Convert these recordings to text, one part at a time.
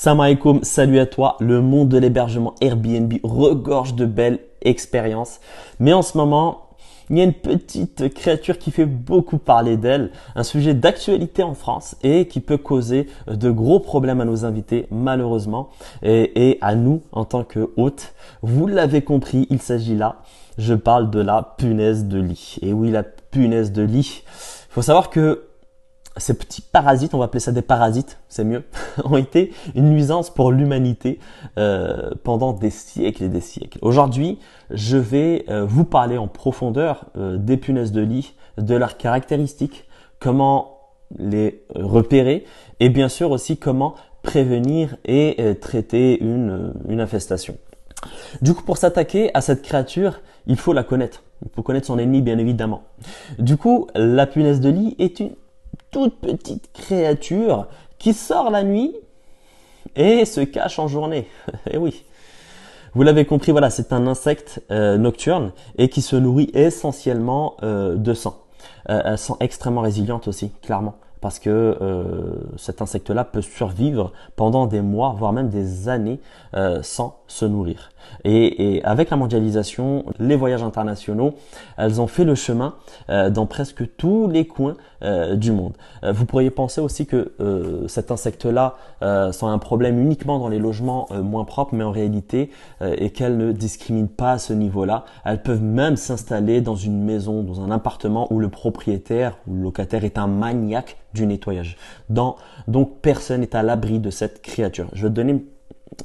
Salam alaikum, salut à toi. Le monde de l'hébergement Airbnb regorge de belles expériences. Mais en ce moment, il y a une petite créature qui fait beaucoup parler d'elle, un sujet d'actualité en France et qui peut causer de gros problèmes à nos invités, malheureusement, et à nous en tant que hôtes. Vous l'avez compris, il s'agit là, je parle de la punaise de lit. Et oui, la punaise de lit. Il faut savoir que ces petits parasites, on va appeler ça des parasites, c'est mieux, ont été une nuisance pour l'humanité pendant des siècles et des siècles. Aujourd'hui, je vais vous parler en profondeur des punaises de lit, de leurs caractéristiques, comment les repérer et bien sûr aussi comment prévenir et traiter une infestation. Du coup, pour s'attaquer à cette créature, il faut la connaître. Il faut connaître son ennemi, bien évidemment. Du coup, la punaise de lit est une toute petite créature qui sort la nuit et se cache en journée. Et oui, vous l'avez compris, voilà, c'est un insecte nocturne et qui se nourrit essentiellement de sang. Elles sont extrêmement résilientes aussi, clairement, parce que cet insecte-là peut survivre pendant des mois, voire même des années sans se nourrir. Et avec la mondialisation, les voyages internationaux, elles ont fait le chemin dans presque tous les coins du monde. Vous pourriez penser aussi que cet insecte-là sont un problème uniquement dans les logements moins propres, mais en réalité, et qu'elles ne discriminent pas à ce niveau-là. Elles peuvent même s'installer dans une maison, dans un appartement où le propriétaire ou le locataire est un maniaque du nettoyage. Donc personne n'est à l'abri de cette créature. Je vais te donner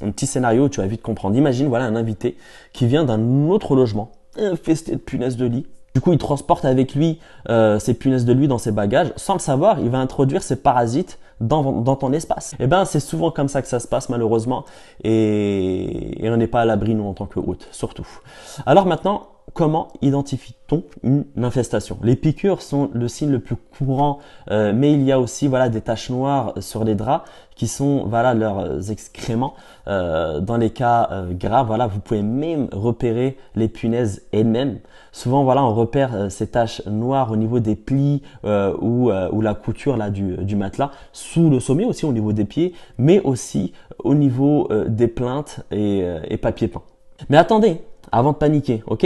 un petit scénario où tu vas vite comprendre. Imagine, voilà, un invité qui vient d'un autre logement infesté de punaises de lit. Du coup, il transporte avec lui ces punaises de lit dans ses bagages. Sans le savoir, il va introduire ces parasites dans ton espace. Et ben, c'est souvent comme ça que ça se passe, malheureusement. Et on n'est pas à l'abri, nous, en tant que hôte, surtout. Alors maintenant, comment identifie-t-on une infestation? Les piqûres sont le signe le plus courant, mais il y a aussi voilà des taches noires sur les draps qui sont voilà leurs excréments. Dans les cas graves, voilà, vous pouvez même repérer les punaises elles-mêmes. Souvent, voilà, on repère ces taches noires au niveau des plis ou la couture là du matelas, sous le sommet aussi au niveau des pieds, mais aussi au niveau des plinthes et papier peint. Mais attendez, avant de paniquer, ok?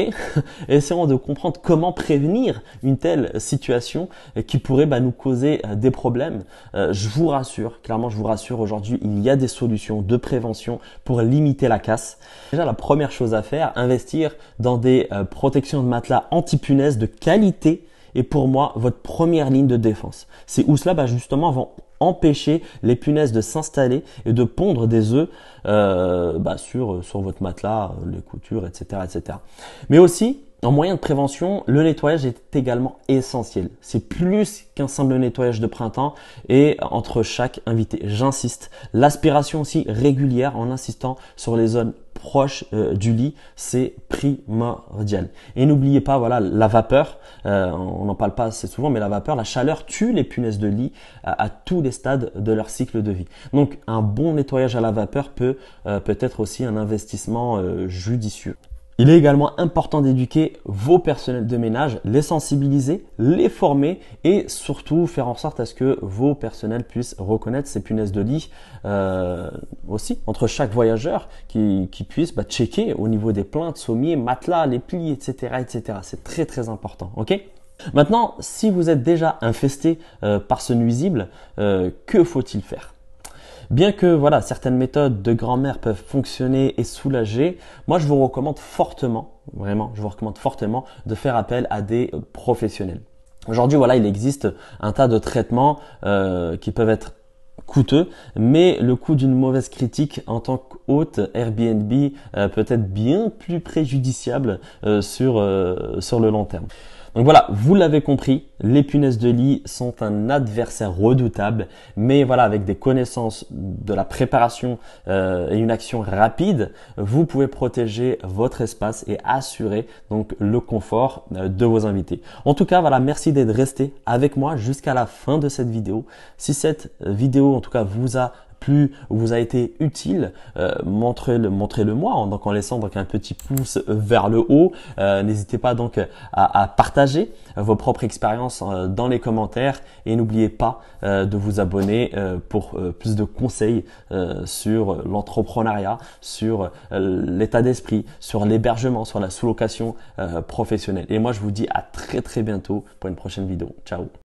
Essayons de comprendre comment prévenir une telle situation qui pourrait nous causer des problèmes. Je vous rassure, clairement je vous rassure, aujourd'hui il y a des solutions de prévention pour limiter la casse. Déjà la première chose à faire, investir dans des protections de matelas anti-punaises de qualité est pour moi votre première ligne de défense. Ces housses-là justement vont empêcher les punaises de s'installer et de pondre des œufs sur votre matelas, les coutures, etc. Mais aussi, en moyen de prévention, le nettoyage est également essentiel. C'est plus qu'un simple nettoyage de printemps et entre chaque invité. J'insiste. L'aspiration aussi régulière en insistant sur les zones proches du lit, c'est primordial. Et n'oubliez pas, voilà, la vapeur, on n'en parle pas assez souvent, mais la vapeur, la chaleur tue les punaises de lit à tous les stades de leur cycle de vie. Donc, un bon nettoyage à la vapeur peut être aussi un investissement judicieux. Il est également important d'éduquer vos personnels de ménage, les sensibiliser, les former et surtout faire en sorte à ce que vos personnels puissent reconnaître ces punaises de lit aussi entre chaque voyageur qui puisse checker au niveau des plinthes, sommiers, matelas, les plis, etc. C'est très très important, ok? Maintenant, si vous êtes déjà infesté par ce nuisible, que faut-il faire? Bien que voilà, certaines méthodes de grand-mère peuvent fonctionner et soulager, moi je vous recommande fortement, vraiment, je vous recommande fortement de faire appel à des professionnels. Aujourd'hui, voilà, il existe un tas de traitements qui peuvent être coûteux, mais le coût d'une mauvaise critique en tant qu'hôte Airbnb peut être bien plus préjudiciable sur le long terme. Donc voilà, vous l'avez compris, les punaises de lit sont un adversaire redoutable, mais voilà, avec des connaissances de la préparation et une action rapide, vous pouvez protéger votre espace et assurer donc le confort de vos invités. En tout cas, voilà, merci d'être resté avec moi jusqu'à la fin de cette vidéo. Si cette vidéo en tout cas vous a plu ou vous a été utile, montrez-le moi donc en laissant donc un petit pouce vers le haut. N'hésitez pas donc à partager vos propres expériences dans les commentaires et n'oubliez pas de vous abonner pour plus de conseils sur l'entrepreneuriat, sur l'état d'esprit, sur l'hébergement, sur la sous-location professionnelle. Et moi, je vous dis à très très bientôt pour une prochaine vidéo. Ciao.